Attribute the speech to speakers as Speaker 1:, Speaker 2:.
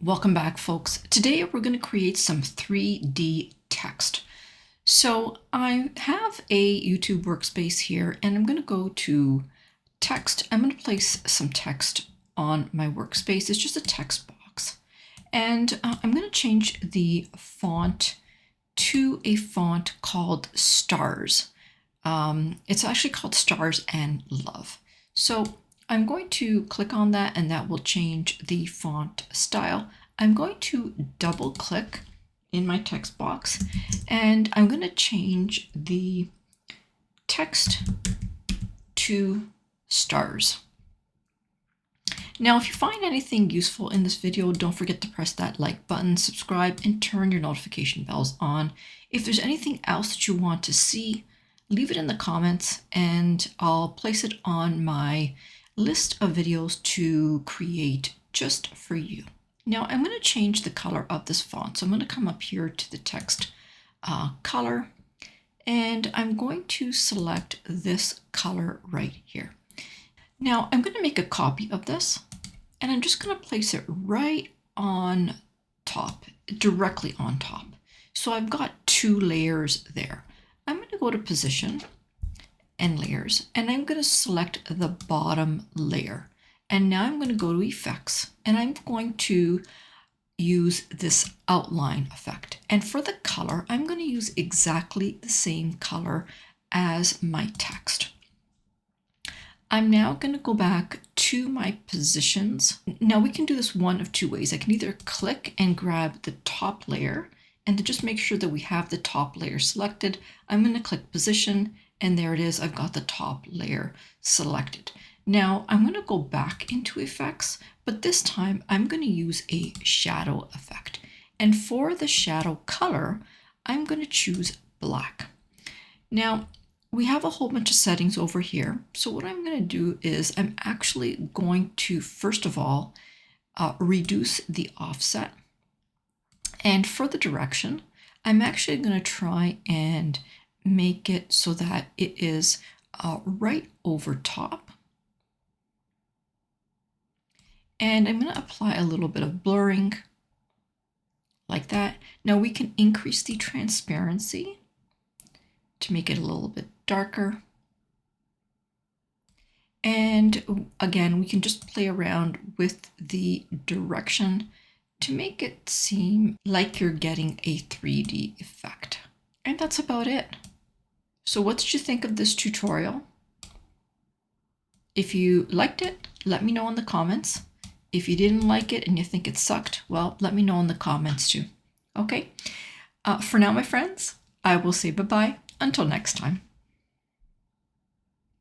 Speaker 1: Welcome back, folks. Today we're going to create some 3D text. So I have a YouTube workspace here and I'm going to go to text. I'm going to place some text on my workspace. It's just a text box. And I'm going to change the font to a font called Stars. It's actually called Stars and Love. So I'm going to click on that and that will change the font style. I'm going to double click in my text box and I'm going to change the text to stars. Now, if you find anything useful in this video, don't forget to press that like button, subscribe, and turn your notification bells on. If there's anything else that you want to see, leave it in the comments and I'll place it on my list of videos to create just for you. Now I'm going to change the color of this font. So I'm going to come up here to the text color and I'm going to select this color right here. Now I'm going to make a copy of this and I'm just going to place it right on top, directly on top. So I've got two layers there. I'm going to go to position and layers and I'm going to select the bottom layer. And now I'm going to go to effects and I'm going to use this outline effect. And for the color, I'm going to use exactly the same color as my text. I'm now going to go back to my positions. Now we can do this one of two ways. I can either click and grab the top layer, and to just make sure that we have the top layer selected, I'm going to click position and there it is. I've got the top layer selected. Now I'm going to go back into effects, but this time I'm going to use a shadow effect. And for the shadow color, I'm going to choose black. Now we have a whole bunch of settings over here. So what I'm going to do is I'm actually going to, first of all, reduce the offset. And for the direction, I'm actually going to try and make it so that it is right over top. And I'm going to apply a little bit of blurring like that. Now we can increase the transparency to make it a little bit darker. And again, we can just play around with the direction to make it seem like you're getting a 3D effect. And that's about it. So what did you think of this tutorial? If you liked it, let me know in the comments. If you didn't like it and you think it sucked, well, let me know in the comments too. Okay? For now, my friends, I will say bye-bye until next time.